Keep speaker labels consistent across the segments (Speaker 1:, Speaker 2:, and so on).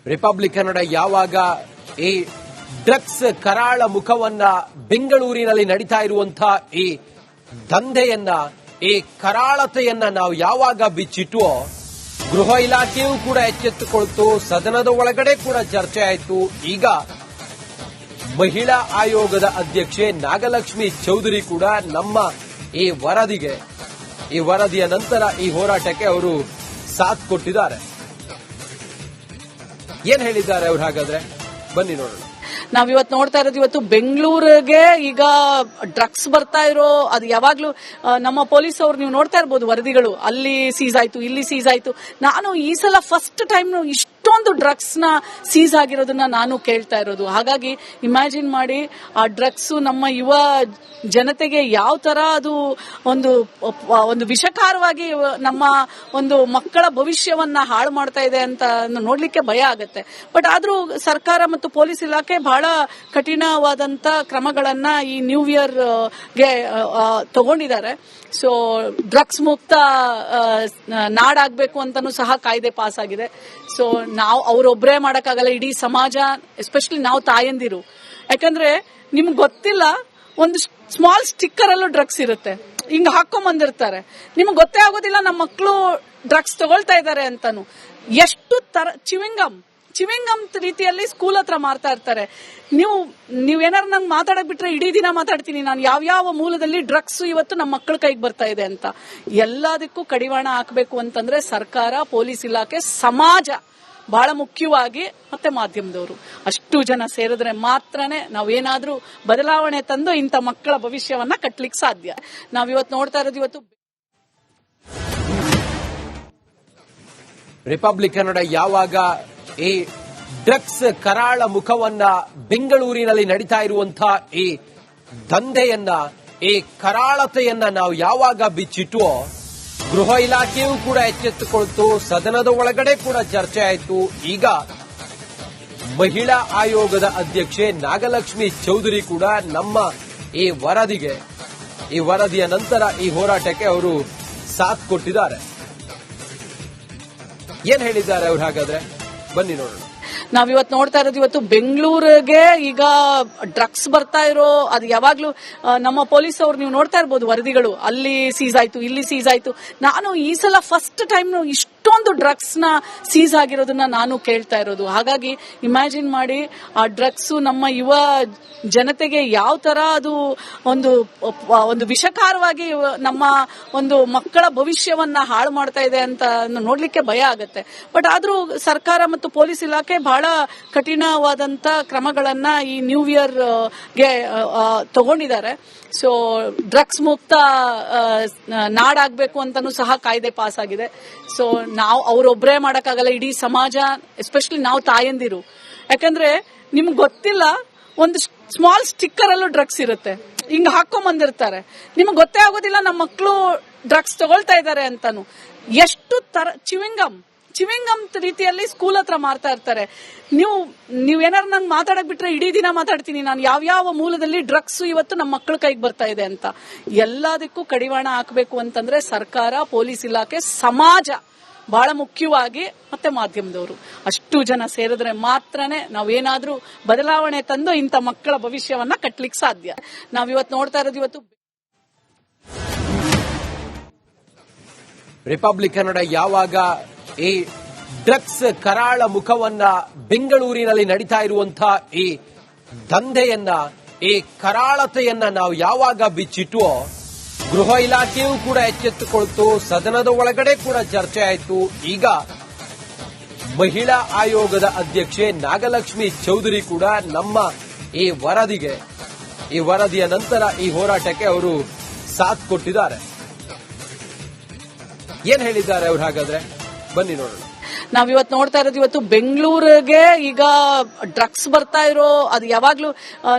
Speaker 1: Republic Kannada ಯಾವಾಗ ಈ drugs ಕರಾಳ ಮುಖವನ್ನ ಬೆಂಗಳೂರಿನಲ್ಲಿ ನಡೀತಾ ಇರುವಂತಹ ಈ ದಂಧೆಯನ್ನ, ಈ ಕರಾಳತೆಯನ್ನ ನಾವು ಯಾವಾಗ ಬಿಚ್ಚಿಟ್ವೋ ಗೃಹ ಇಲಾಖೆಯೂ ಕೂಡ ಎಚ್ಚೆತ್ತುಕೊಳ್ತು. ಸದನದ ಒಳಗಡೆ ಕೂಡ ಚರ್ಚೆ ಆಯಿತು. ಈಗ ಮಹಿಳಾ ಆಯೋಗದ ಅಧ್ಯಕ್ಷೆ ನಾಗಲಕ್ಷ್ಮಿ ಚೌಧರಿ ಕೂಡ ನಮ್ಮ ಈ ವರದಿಯ ನಂತರ ಈ ಹೋರಾಟಕ್ಕೆ ಅವರು ಸಾಥ್ ಕೊಟ್ಟಿದ್ದಾರೆ. ಏನ್ ಹೇಳಿದ್ದಾರೆ ಅವ್ರು? ಹಾಗಾದ್ರೆ ಬನ್ನಿ ನೋಡೋಣ.
Speaker 2: ನಾವಿವತ್ತು ನೋಡ್ತಾ ಇರೋದು, ಇವತ್ತು ಬೆಂಗಳೂರಿಗೆ ಈಗ ಡ್ರಗ್ಸ್ ಬರ್ತಾ ಇರೋ ಅದು ಯಾವಾಗ್ಲೂ ನಮ್ಮ ಪೊಲೀಸ್ ಅವ್ರು ನೀವು ನೋಡ್ತಾ ಇರ್ಬೋದು ವರದಿಗಳು, ಅಲ್ಲಿ ಸೀಸ್ ಆಯ್ತು, ಇಲ್ಲಿ ಸೀಸ್ ಆಯ್ತು. ನಾನು ಈ ಸಲ ಫಸ್ಟ್ ಟೈಮ್ ಇಷ್ಟೊಂದು ಡ್ರಗ್ಸ್ ನ ಸೀಸ್ ಆಗಿರೋದನ್ನ ನಾನು ಕೇಳ್ತಾ ಇರೋದು. ಹಾಗಾಗಿ ಇಮ್ಯಾಜಿನ್ ಮಾಡಿ, ಆ ಡ್ರಗ್ಸ್ ನಮ್ಮ ಯುವ ಜನತೆಗೆ ಯಾವ ತರ ಅದು ಒಂದು ವಿಷಕಾರವಾಗಿ ನಮ್ಮ ಒಂದು ಮಕ್ಕಳ ಭವಿಷ್ಯವನ್ನ ಹಾಳು ಮಾಡ್ತಾ ಇದೆ ಅಂತ ನೋಡ್ಲಿಕ್ಕೆ ಭಯ ಆಗುತ್ತೆ. ಬಟ್ ಆದ್ರೂ ಸರ್ಕಾರ ಮತ್ತು ಪೊಲೀಸ್ ಇಲಾಖೆ ಬಹಳ ಕಠಿಣವಾದಂತ ಕ್ರಮಗಳನ್ನ ಈ ನ್ಯೂ ಇಯರ್ ಗೆ ತಗೊಂಡಿದ್ದಾರೆ. ಸೊ ಡ್ರಗ್ಸ್ ಮುಕ್ತ ನಾಡಾಗಬೇಕು ಅಂತಾನೂ ಸಹ ಕಾಯ್ದೆ ಪಾಸ್ ಆಗಿದೆ. ಸೊ ನಾವು ಅವರೊಬ್ಬರೇ ಮಾಡಕ್ಕಾಗಲ್ಲ, ಇಡೀ ಸಮಾಜ, ಎಸ್ಪೆಷಲಿ ನಾವು ತಾಯಂದಿರು. ಯಾಕಂದ್ರೆ ನಿಮ್ಗೆ ಗೊತ್ತಿಲ್ಲ, ಒಂದು ಸ್ಮಾಲ್ ಸ್ಟಿಕ್ಕರ್ ಅಲ್ಲೂ ಡ್ರಗ್ಸ್ ಇರುತ್ತೆ, ಹಿಂಗ್ ಹಾಕೊಂಡ್ ಬಂದಿರ್ತಾರೆ. ನಿಮ್ಗೆ ಗೊತ್ತೇ ಆಗೋದಿಲ್ಲ ನಮ್ಮ ಮಕ್ಕಳು ಡ್ರಗ್ಸ್ ತಗೊಳ್ತಾ ಇದ್ದಾರೆ ಅಂತಾನು. ಎಷ್ಟು ತರ ಚಿವಿಂಗಮ್ ರೀತಿಯಲ್ಲಿ ಸ್ಕೂಲ್ ಹತ್ರ ಮಾರ್ತಾ ಇರ್ತಾರೆ. ನೀವೇನಾರು ನಂಗೆ ಮಾತಾಡಕ್ ಬಿಟ್ರೆ ಇಡೀ ದಿನ ಮಾತಾಡ್ತೀನಿ ನಾನು, ಯಾವ್ಯಾವ ಮೂಲದಲ್ಲಿ ಡ್ರಗ್ಸ್ ಇವತ್ತು ನಮ್ಮ ಮಕ್ಕಳ ಕೈಗೆ ಬರ್ತಾ ಇದೆ ಅಂತ. ಎಲ್ಲದಕ್ಕೂ ಕಡಿವಾಣ ಹಾಕಬೇಕು ಅಂತಂದ್ರೆ ಸರ್ಕಾರ, ಪೊಲೀಸ್ ಇಲಾಖೆ, ಸಮಾಜ, ಬಹಳ ಮುಖ್ಯವಾಗಿ ಮತ್ತೆ ಮಾಧ್ಯಮದವರು ಅಷ್ಟು ಜನ ಸೇರಿದ್ರೆ ಮಾತ್ರನೇ ನಾವೇನಾದ್ರೂ ಬದಲಾವಣೆ ತಂದು ಇಂಥ ಮಕ್ಕಳ ಭವಿಷ್ಯವನ್ನ ಕಟ್ಲಿಕ್ಕೆ ಸಾಧ್ಯ. ನಾವಿವತ್ತು ನೋಡ್ತಾ ಇರೋದು, ಇವತ್ತು
Speaker 1: ರಿಪಬ್ಲಿಕ್ ಕನ್ನಡ ಯಾವಾಗ ಈ ಡ್ರಗ್ಸ್ ಕರಾಳ ಮುಖವನ್ನ ಬೆಂಗಳೂರಿನಲ್ಲಿ ನಡೀತಾ ಇರುವಂತಹ ಈ ದಂಧೆಯನ್ನ, ಈ ಕರಾಳತೆಯನ್ನ ನಾವು ಯಾವಾಗ ಬಿಚ್ಚಿಟ್ವೋ ಗೃಹ ಇಲಾಖೆಯೂ ಕೂಡ ಎಚ್ಚೆತ್ತುಕೊಳ್ತು. ಸದನದ ಒಳಗಡೆ ಕೂಡ ಚರ್ಚೆ ಆಯಿತು. ಈಗ ಮಹಿಳಾ ಆಯೋಗದ ಅಧ್ಯಕ್ಷೆ ನಾಗಲಕ್ಷ್ಮಿ ಚೌಧರಿ ಕೂಡ ನಮ್ಮ ಈ ವರದಿಯ ನಂತರ ಈ ಹೋರಾಟಕ್ಕೆ ಅವರು ಸಾಥ್ ಕೊಟ್ಟಿದ್ದಾರೆ. ಏನ್ ಹೇಳಿದ್ದಾರೆ ಅವ್ರು? ಹಾಗಾದ್ರೆ ಬನ್ನಿ ನೋಡೋಣ.
Speaker 2: ನಾವಿವತ್ತು ನೋಡ್ತಾ ಇರೋದು, ಇವತ್ತು ಬೆಂಗಳೂರಿಗೆ ಈಗ ಡ್ರಗ್ಸ್ ಬರ್ತಾ ಇರೋ ಅದು ಯಾವಾಗ್ಲೂ ನಮ್ಮ ಪೊಲೀಸ್ ಅವ್ರು ನೀವು ನೋಡ್ತಾ ಇರ್ಬೋದು ವರದಿಗಳು, ಅಲ್ಲಿ ಸೀಸ್ ಆಯ್ತು, ಇಲ್ಲಿ ಸೀಸ್ ಆಯ್ತು. ನಾನು ಈ ಸಲ ಫಸ್ಟ್ ಟೈಮ್ ಇಷ್ಟೊಂದು ಡ್ರಗ್ಸ್ ನ ಸೀಸ್ ಆಗಿರೋದನ್ನ ನಾನು ಕೇಳ್ತಾ ಇರೋದು. ಹಾಗಾಗಿ ಇಮ್ಯಾಜಿನ್ ಮಾಡಿ, ಆ ಡ್ರಗ್ಸ್ ನಮ್ಮ ಯುವ ಜನತೆಗೆ ಯಾವ ತರ ಅದು ಒಂದು ವಿಷಕಾರವಾಗಿ ನಮ್ಮ ಒಂದು ಮಕ್ಕಳ ಭವಿಷ್ಯವನ್ನ ಹಾಳು ಮಾಡ್ತಾ ಇದೆ ಅಂತ ನೋಡ್ಲಿಕ್ಕೆ ಭಯ ಆಗುತ್ತೆ. ಬಟ್ ಆದ್ರೂ ಸರ್ಕಾರ ಮತ್ತು ಪೊಲೀಸ್ ಇಲಾಖೆ ಬಹಳ ಕಠಿಣವಾದಂತ ಕ್ರಮಗಳನ್ನ ಈ ನ್ಯೂ ಇಯರ್ ಗೆ ತಗೊಂಡಿದ್ದಾರೆ. ಸೊ ಡ್ರಗ್ಸ್ ಮುಕ್ತ ನಾಡಾಗಬೇಕು ಅಂತಾನೂ ಸಹ ಕಾಯ್ದೆ ಪಾಸ್ ಆಗಿದೆ. ಸೊ ನಾವು ಅವರೊಬ್ಬರೇ ಮಾಡಕ್ಕಾಗಲ್ಲ, ಇಡೀ ಸಮಾಜ, ಎಸ್ಪೆಷಲಿ ನಾವು ತಾಯಂದಿರು. ಯಾಕಂದ್ರೆ ನಿಮ್ಗೆ ಗೊತ್ತಿಲ್ಲ, ಒಂದು ಸ್ಮಾಲ್ ಸ್ಟಿಕ್ಕರ್ ಅಲ್ಲೂ ಡ್ರಗ್ಸ್ ಇರುತ್ತೆ, ಹಿಂಗ್ ಹಾಕೊಂಡ್ ಬಂದಿರ್ತಾರೆ. ನಿಮ್ಗೆ ಗೊತ್ತೇ ಆಗೋದಿಲ್ಲ ನಮ್ಮ ಮಕ್ಕಳು ಡ್ರಗ್ಸ್ ತಗೊಳ್ತಾ ಇದ್ದಾರೆ ಅಂತಾನು. ಎಷ್ಟು ತರ ಚಿವಿಂಗಮ್ ರೀತಿಯಲ್ಲಿ ಸ್ಕೂಲ್ ಹತ್ರ ಮಾರ್ತಾ ಇರ್ತಾರೆ. ನೀವೇನಾರು ನಂಗೆ ಮಾತಾಡಕ್ ಬಿಟ್ರೆ ಇಡೀ ದಿನ ಮಾತಾಡ್ತೀನಿ ನಾನು, ಯಾವ್ಯಾವ ಮೂಲದಲ್ಲಿ ಡ್ರಗ್ಸ್ ಇವತ್ತು ನಮ್ಮ ಮಕ್ಕಳ ಕೈಗೆ ಬರ್ತಾ ಇದೆ ಅಂತ. ಎಲ್ಲದಕ್ಕೂ ಕಡಿವಾಣ ಹಾಕಬೇಕು ಅಂತಂದ್ರೆ ಸರ್ಕಾರ, ಪೊಲೀಸ್ ಇಲಾಖೆ, ಸಮಾಜ, ಬಹಳ ಮುಖ್ಯವಾಗಿ ಮತ್ತೆ ಮಾಧ್ಯಮದವರು ಅಷ್ಟು ಜನ ಸೇರಿದ್ರೆ ಮಾತ್ರನೇ ನಾವೇನಾದ್ರೂ ಬದಲಾವಣೆ ತಂದು ಇಂಥ ಮಕ್ಕಳ ಭವಿಷ್ಯವನ್ನ ಕಟ್ಲಿಕ್ಕೆ ಸಾಧ್ಯ. ನಾವಿವತ್ತು ನೋಡ್ತಾ ಇರೋದು, ಇವತ್ತು
Speaker 1: ರಿಪಬ್ಲಿಕ್ ಕನ್ನಡ ಯಾವಾಗ ಈ ಡ್ರಗ್ಸ್ ಕರಾಳ ಮುಖವನ್ನ ಬೆಂಗಳೂರಿನಲ್ಲಿ ನಡೀತಾ ಇರುವಂತಹ ಈ ದಂಧೆಯನ್ನ, ಈ ಕರಾಳತೆಯನ್ನ ನಾವು ಯಾವಾಗ ಬಿಚ್ಚಿಟ್ವೋ ಗೃಹ ಇಲಾಖೆಯೂ ಕೂಡ ಎಚ್ಚೆತ್ತುಕೊಳ್ತು. ಸದನದ ಒಳಗಡೆ ಕೂಡ ಚರ್ಚೆ ಆಯಿತು. ಈಗ ಮಹಿಳಾ ಆಯೋಗದ ಅಧ್ಯಕ್ಷೆ ನಾಗಲಕ್ಷ್ಮಿ ಚೌಧರಿ ಕೂಡ ನಮ್ಮ ಈ ವರದಿಯ ನಂತರ ಈ ಹೋರಾಟಕ್ಕೆ ಅವರು ಸಾಥ್ ಕೊಟ್ಟಿದ್ದಾರೆ. ಏನ್ ಹೇಳಿದ್ದಾರೆ ಅವ್ರು? ಹಾಗಾದ್ರೆ ಬನ್ನಿ ನೋಡೋಣ.
Speaker 2: ನಾವಿವತ್ತು ನೋಡ್ತಾ ಇರೋದು, ಇವತ್ತು ಬೆಂಗಳೂರಿಗೆ ಈಗ ಡ್ರಗ್ಸ್ ಬರ್ತಾ ಇರೋ ಅದು ಯಾವಾಗ್ಲೂ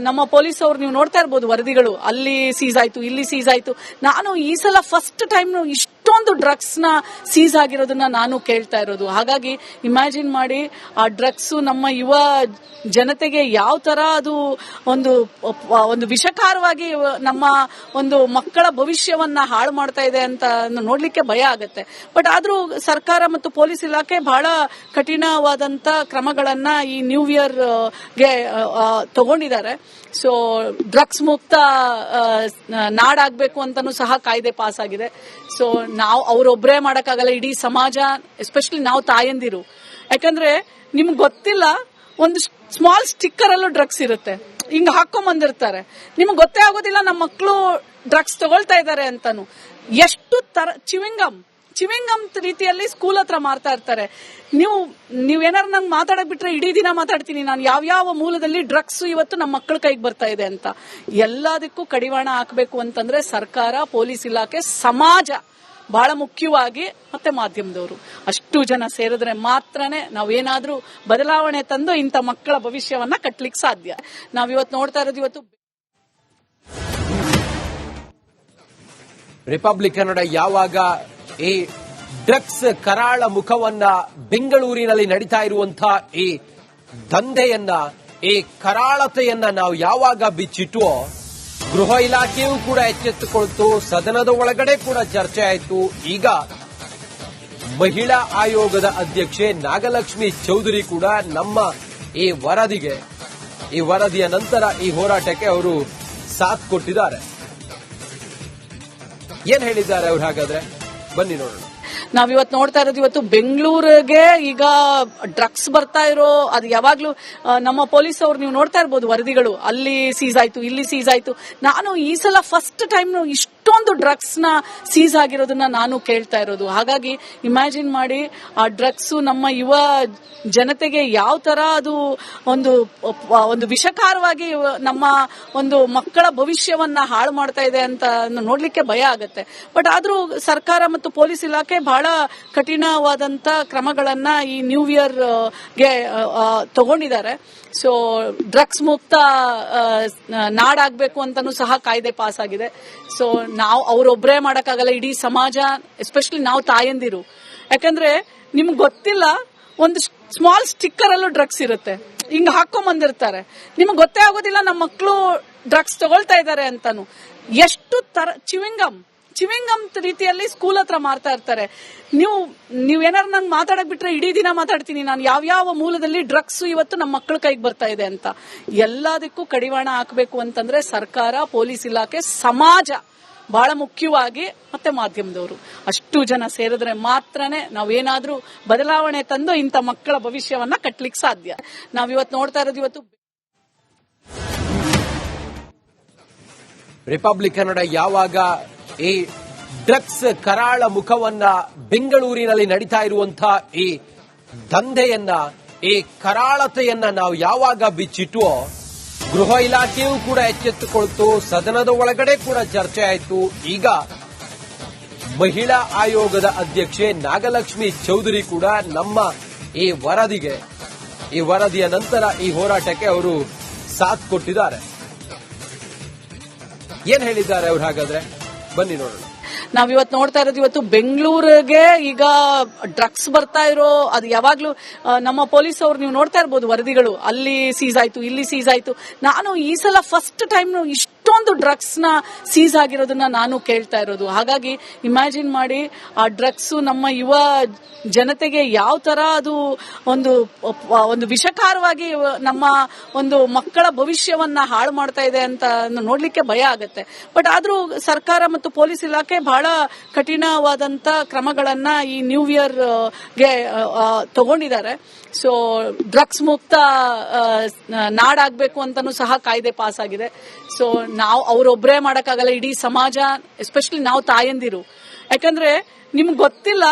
Speaker 2: ನಮ್ಮ ಪೊಲೀಸ್ ಅವ್ರು ನೀವು ನೋಡ್ತಾ ಇರ್ಬೋದು ವರದಿಗಳು, ಅಲ್ಲಿ ಸೀಸ್ ಆಯ್ತು, ಇಲ್ಲಿ ಸೀಸ್ ಆಯ್ತು. ನಾನು ಈ ಸಲ ಫಸ್ಟ್ ಟೈಮ್ ಇಷ್ಟು ಇಷ್ಟೊಂದು ಡ್ರಗ್ಸ್ ನ ಸೀಸ್ ಆಗಿರೋದನ್ನ ನಾನು ಕೇಳ್ತಾ ಇರೋದು. ಹಾಗಾಗಿ ಇಮ್ಯಾಜಿನ್ ಮಾಡಿ, ಆ ಡ್ರಗ್ಸ್ ನಮ್ಮ ಯುವ ಜನತೆಗೆ ಯಾವ ತರ ಅದು ಒಂದು ವಿಷಕಾರವಾಗಿ ನಮ್ಮ ಒಂದು ಮಕ್ಕಳ ಭವಿಷ್ಯವನ್ನ ಹಾಳು ಮಾಡ್ತಾ ಇದೆ ಅಂತ ನೋಡ್ಲಿಕ್ಕೆ ಭಯ ಆಗುತ್ತೆ. ಬಟ್ ಆದ್ರೂ ಸರ್ಕಾರ ಮತ್ತು ಪೊಲೀಸ್ ಇಲಾಖೆ ಬಹಳ ಕಠಿಣವಾದಂತ ಕ್ರಮಗಳನ್ನ ಈ ನ್ಯೂ ಇಯರ್ ಗೆ ತಗೊಂಡಿದ್ದಾರೆ. ಸೊ ಡ್ರಗ್ಸ್ ಮುಕ್ತ ನಾಡಾಗಬೇಕು ಅಂತಾನೂ ಸಹ ಕಾಯ್ದೆ ಪಾಸ್ ಆಗಿದೆ. ಸೊ ನಾವು ಅವರೊಬ್ಬರೇ ಮಾಡಕ್ಕಾಗಲ್ಲ, ಇಡೀ ಸಮಾಜ, ಎಸ್ಪೆಷಲಿ ನಾವು ತಾಯಂದಿರು. ಯಾಕಂದ್ರೆ ನಿಮ್ಗೆ ಗೊತ್ತಿಲ್ಲ, ಒಂದು ಸ್ಮಾಲ್ ಸ್ಟಿಕ್ಕರ್ ಅಲ್ಲೂ ಡ್ರಗ್ಸ್ ಇರುತ್ತೆ, ಹಿಂಗ್ ಹಾಕೊಂಡ್ ಬಂದಿರ್ತಾರೆ. ನಿಮ್ಗೆ ಗೊತ್ತೇ ಆಗೋದಿಲ್ಲ ನಮ್ಮ ಮಕ್ಕಳು ಡ್ರಗ್ಸ್ ತಗೊಳ್ತಾ ಇದ್ದಾರೆ ಅಂತಾನು. ಎಷ್ಟು ತರ ಚಿವಿಂಗಮ್ ರೀತಿಯಲ್ಲಿ ಸ್ಕೂಲ್ ಹತ್ರ ಮಾರ್ತಾ ಇರ್ತಾರೆ. ನೀವೇನಾರು ನಂಗೆ ಮಾತಾಡಕ್ ಬಿಟ್ರೆ ಇಡೀ ದಿನ ಮಾತಾಡ್ತೀನಿ ನಾನು, ಯಾವ ಮೂಲದಲ್ಲಿ ಡ್ರಗ್ಸ್ ಇವತ್ತು ನಮ್ಮ ಮಕ್ಕಳ ಕೈಗೆ ಬರ್ತಾ ಇದೆ ಅಂತ. ಎಲ್ಲದಕ್ಕೂ ಕಡಿವಾಣ ಹಾಕಬೇಕು ಅಂತಂದ್ರೆ ಸರ್ಕಾರ, ಪೊಲೀಸ್ ಇಲಾಖೆ, ಸಮಾಜ, ಬಹಳ ಮುಖ್ಯವಾಗಿ ಮತ್ತೆ ಮಾಧ್ಯಮದವರು ಅಷ್ಟು ಜನ ಸೇರಿದ್ರೆ ಮಾತ್ರನೇ ನಾವೇನಾದ್ರೂ ಬದಲಾವಣೆ ತಂದು ಇಂಥ ಮಕ್ಕಳ ಭವಿಷ್ಯವನ್ನ ಕಟ್ಲಿಕ್ಕೆ ಸಾಧ್ಯ. ನಾವಿವತ್ತು ನೋಡ್ತಾ ಇರೋದು, ಇವತ್ತು
Speaker 1: ರಿಪಬ್ಲಿಕ್ ಕನ್ನಡ ಯಾವಾಗ ಈ ಡ್ರಗ್ಸ್ ಕರಾಳ ಮುಖವನ್ನ, ಬೆಂಗಳೂರಿನಲ್ಲಿ ನಡೀತಾ ಇರುವಂತಹ ಈ ದಂಧೆಯನ್ನ, ಈ ಕರಾಳತೆಯನ್ನ ನಾವು ಯಾವಾಗ ಬಿಚ್ಚಿಟ್ಟುವೋ, ಗೃಹ ಇಲಾಖೆಯೂ ಕೂಡ ಎಚ್ಚೆತ್ತುಕೊಳ್ತು. ಸದನದ ಒಳಗಡೆ ಕೂಡ ಚರ್ಚೆ ಆಯಿತು. ಈಗ ಮಹಿಳಾ ಆಯೋಗದ ಅಧ್ಯಕ್ಷೆ ನಾಗಲಕ್ಷ್ಮಿ ಚೌಧರಿ ಕೂಡ ನಮ್ಮ ಈ ವರದಿಯ ನಂತರ ಈ ಹೋರಾಟಕ್ಕೆ ಅವರು ಸಾಥ್ ಕೊಟ್ಟಿದ್ದಾರೆ. ಏನ್ ಹೇಳಿದ್ದಾರೆ ಅವ್ರು? ಹಾಗಾದ್ರೆ ಬನ್ನಿ ನೋಡೋಣ.
Speaker 2: ನಾವಿವತ್ತು ನೋಡ್ತಾ ಇರೋದು, ಇವತ್ತು ಬೆಂಗಳೂರಿಗೆ ಈಗ ಡ್ರಗ್ಸ್ ಬರ್ತಾ ಇರೋ, ಅದು ಯಾವಾಗ್ಲೂ ನಮ್ಮ ಪೊಲೀಸ್ ಅವ್ರು ನೀವು ನೋಡ್ತಾ ಇರ್ಬೋದು ವರದಿಗಳು, ಅಲ್ಲಿ ಸೀಸ್ ಆಯ್ತು, ಇಲ್ಲಿ ಸೀಸ್ ಆಯ್ತು. ನಾನು ಈ ಸಲ ಫಸ್ಟ್ ಟೈಮ್ ಇಷ್ಟೊಂದು ಡ್ರಗ್ಸ್ ನ ಸೀಸ್ ಆಗಿರೋದನ್ನ ನಾನು ಕೇಳ್ತಾ ಇರೋದು. ಹಾಗಾಗಿ ಇಮ್ಯಾಜಿನ್ ಮಾಡಿ, ಆ ಡ್ರಗ್ಸ್ ನಮ್ಮ ಯುವ ಜನತೆಗೆ ಯಾವ ತರ ಅದು ಒಂದು ವಿಷಕಾರವಾಗಿ ನಮ್ಮ ಒಂದು ಮಕ್ಕಳ ಭವಿಷ್ಯವನ್ನ ಹಾಳು ಮಾಡ್ತಾ ಇದೆ ಅಂತ ನೋಡ್ಲಿಕ್ಕೆ ಭಯ ಆಗುತ್ತೆ. ಬಟ್ ಆದ್ರೂ ಸರ್ಕಾರ ಮತ್ತು ಪೊಲೀಸ್ ಇಲಾಖೆ ಬಹಳ ಕಠಿಣವಾದಂತ ಕ್ರಮಗಳನ್ನ ಈ ನ್ಯೂ ಇಯರ್ ಗೆ ತಗೊಂಡಿದ್ದಾರೆ. ಸೊ ಡ್ರಗ್ಸ್ ಮುಕ್ತ ನಾಡಾಗಬೇಕು ಅಂತಾನೂ ಸಹ ಕಾಯ್ದೆ ಪಾಸ್ ಆಗಿದೆ. ಸೊ ನಾವು ಅವರೊಬ್ಬರೇ ಮಾಡಕ್ಕಾಗಲ್ಲ, ಇಡೀ ಸಮಾಜ, ಎಸ್ಪೆಷಲಿ ನಾವು ತಾಯಂದಿರು. ಯಾಕಂದ್ರೆ ನಿಮ್ಗೆ ಗೊತ್ತಿಲ್ಲ, ಒಂದು ಸ್ಮಾಲ್ ಸ್ಟಿಕ್ಕರ್ ಅಲ್ಲೂ ಡ್ರಗ್ಸ್ ಇರುತ್ತೆ, ಹಿಂಗ್ ಹಾಕೊಂಡ್ ಬಂದಿರ್ತಾರೆ. ನಿಮ್ಗೆ ಗೊತ್ತೇ ಆಗೋದಿಲ್ಲ ನಮ್ಮ ಮಕ್ಕಳು ಡ್ರಗ್ಸ್ ತಗೊಳ್ತಾ ಇದ್ದಾರೆ ಅಂತಾನು. ಎಷ್ಟು ತರ ಚಿವಿಂಗಮ್ ರೀತಿಯಲ್ಲಿ ಸ್ಕೂಲ್ ಹತ್ರ ಮಾರ್ತಾ ಇರ್ತಾರೆ. ನೀವೇನಾರು ನಂಗೆ ಮಾತಾಡಕ್ ಬಿಟ್ರೆ ಇಡೀ ದಿನ ಮಾತಾಡ್ತೀನಿ ನಾನು, ಯಾವ ಮೂಲದಲ್ಲಿ ಡ್ರಗ್ಸ್ ಇವತ್ತು ನಮ್ಮ ಮಕ್ಕಳ ಕೈಗೆ ಬರ್ತಾ ಇದೆ ಅಂತ. ಎಲ್ಲದಕ್ಕೂ ಕಡಿವಾಣ ಹಾಕಬೇಕು ಅಂತಂದ್ರೆ ಸರ್ಕಾರ, ಪೊಲೀಸ್ ಇಲಾಖೆ, ಸಮಾಜ, ಬಹಳ ಮುಖ್ಯವಾಗಿ ಮತ್ತೆ ಮಾಧ್ಯಮದವರು ಅಷ್ಟು ಜನ ಸೇರಿದ್ರೆ ಮಾತ್ರನೇ ನಾವೇನಾದ್ರೂ ಬದಲಾವಣೆ ತಂದು ಇಂಥ ಮಕ್ಕಳ ಭವಿಷ್ಯವನ್ನ ಕಟ್ಲಿಕ್ಕೆ ಸಾಧ್ಯ. ನಾವಿವತ್ತು ನೋಡ್ತಾ ಇರೋದು, ಇವತ್ತು
Speaker 1: ರಿಪಬ್ಲಿಕ್ ಕನ್ನಡ ಯಾವಾಗ ಈ ಡ್ರಗ್ಸ್ ಕರಾಳ ಮುಖವನ್ನ, ಬೆಂಗಳೂರಿನಲ್ಲಿ ನಡೀತಾ ಇರುವಂತಹ ಈ ದಂಧೆಯನ್ನ, ಈ ಕರಾಳತೆಯನ್ನ ನಾವು ಯಾವಾಗ ಬಿಚ್ಚಿಟ್ಟುವೋ, ಗೃಹ ಇಲಾಖೆಯೂ ಕೂಡ ಎಚ್ಚೆತ್ತುಕೊಳ್ತು. ಸದನದ ಒಳಗಡೆ ಕೂಡ ಚರ್ಚೆ ಆಯಿತು. ಈಗ ಮಹಿಳಾ ಆಯೋಗದ ಅಧ್ಯಕ್ಷೆ ನಾಗಲಕ್ಷ್ಮಿ ಚೌಧರಿ ಕೂಡ ನಮ್ಮ ಈ ವರದಿಯ ನಂತರ ಈ ಹೋರಾಟಕ್ಕೆ ಅವರು ಸಾಥ್ ಕೊಟ್ಟಿದ್ದಾರೆ. ಏನ್ ಹೇಳಿದ್ದಾರೆ ಅವ್ರು? ಹಾಗಾದ್ರೆ ಬನ್ನಿ ನೋಡೋಣ.
Speaker 2: ನಾವಿವತ್ತು ನೋಡ್ತಾ ಇರೋದು, ಇವತ್ತು ಬೆಂಗಳೂರಿಗೆ ಈಗ ಡ್ರಗ್ಸ್ ಬರ್ತಾ ಇರೋ, ಅದು ಯಾವಾಗ್ಲೂ ನಮ್ಮ ಪೊಲೀಸ್ ಅವ್ರು ನೀವು ನೋಡ್ತಾ ಇರ್ಬೋದು ವರದಿಗಳು, ಅಲ್ಲಿ ಸೀಸ್ ಆಯ್ತು, ಇಲ್ಲಿ ಸೀಸ್ ಆಯ್ತು. ನಾನು ಈ ಸಲ ಫಸ್ಟ್ ಟೈಮ್ ಇಷ್ಟೊಂದು ಡ್ರಗ್ಸ್ ನ ಸೀಸ್ ಆಗಿರೋದನ್ನ ನಾನು ಕೇಳ್ತಾ ಇರೋದು. ಹಾಗಾಗಿ ಇಮ್ಯಾಜಿನ್ ಮಾಡಿ, ಆ ಡ್ರಗ್ಸ್ ನಮ್ಮ ಯುವ ಜನತೆಗೆ ಯಾವ ತರ ಅದು ಒಂದು ವಿಷಕಾರವಾಗಿ ನಮ್ಮ ಒಂದು ಮಕ್ಕಳ ಭವಿಷ್ಯವನ್ನ ಹಾಳು ಮಾಡ್ತಾ ಇದೆ ಅಂತ ನೋಡ್ಲಿಕ್ಕೆ ಭಯ ಆಗುತ್ತೆ. ಬಟ್ ಆದ್ರೂ ಸರ್ಕಾರ ಮತ್ತು ಪೊಲೀಸ್ ಇಲಾಖೆ ಬಹಳ ಕಠಿಣವಾದಂತ ಕ್ರಮಗಳನ್ನ ಈ ನ್ಯೂ ಇಯರ್ ಗೆ ತಗೊಂಡಿದ್ದಾರೆ. ಸೊ ಡ್ರಗ್ಸ್ ಮುಕ್ತ ನಾಡಾಗಬೇಕು ಅಂತಾನೂ ಸಹ ಕಾಯ್ದೆ ಪಾಸ್ ಆಗಿದೆ. ಸೊ ನಾವು ಅವರೊಬ್ಬರೇ ಮಾಡಕ್ಕಾಗಲ್ಲ, ಇಡೀ ಸಮಾಜ, ಎಸ್ಪೆಷಲಿ ನಾವು ತಾಯಂದಿರು. ಯಾಕಂದ್ರೆ ನಿಮ್ಗೆ ಗೊತ್ತಿಲ್ಲ,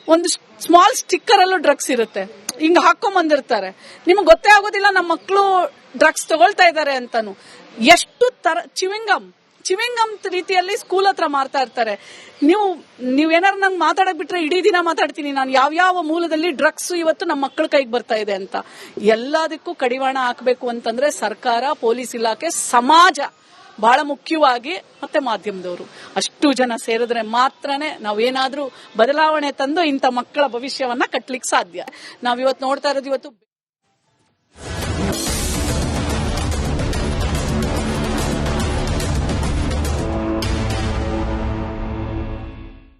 Speaker 2: ಒಂದು ಸ್ಮಾಲ್ ಸ್ಟಿಕ್ಕರ್ ಅಲ್ಲೂ ಡ್ರಗ್ಸ್ ಇರುತ್ತೆ, ಹಿಂಗ್ ಹಾಕೊಂಡ್ ಬಂದಿರ್ತಾರೆ. ನಿಮ್ಗೆ ಗೊತ್ತೇ ಆಗೋದಿಲ್ಲ ನಮ್ಮ ಮಕ್ಕಳು ಡ್ರಗ್ಸ್ ತಗೊಳ್ತಾ ಇದ್ದಾರೆ ಅಂತಾನು. ಎಷ್ಟು ತರ ಚಿವಿಂಗಮ್ ರೀತಿಯಲ್ಲಿ ಸ್ಕೂಲ್ ಹತ್ರ ಮಾರ್ತಾ ಇರ್ತಾರೆ. ನೀವೇನಾರು ನಂಗೆ ಮಾತಾಡಕ್ ಬಿಟ್ರೆ ಇಡೀ ದಿನ ಮಾತಾಡ್ತೀನಿ ನಾನು, ಯಾವ ಮೂಲದಲ್ಲಿ ಡ್ರಗ್ಸ್ ಇವತ್ತು ನಮ್ಮ ಮಕ್ಕಳ ಕೈಗೆ ಬರ್ತಾ ಇದೆ ಅಂತ. ಎಲ್ಲದಕ್ಕೂ ಕಡಿವಾಣ ಹಾಕಬೇಕು ಅಂತಂದ್ರೆ ಸರ್ಕಾರ, ಪೊಲೀಸ್ ಇಲಾಖೆ, ಸಮಾಜ, ಬಹಳ ಮುಖ್ಯವಾಗಿ ಮತ್ತೆ ಮಾಧ್ಯಮದವರು ಅಷ್ಟು ಜನ ಸೇರಿದ್ರೆ ಮಾತ್ರನೇ ನಾವೇನಾದ್ರೂ ಬದಲಾವಣೆ ತಂದು ಇಂಥ ಮಕ್ಕಳ ಭವಿಷ್ಯವನ್ನ ಕಟ್ಲಿಕ್ಕೆ ಸಾಧ್ಯ. ನಾವಿವತ್ತು ನೋಡ್ತಾ ಇರೋದು ಇವತ್ತು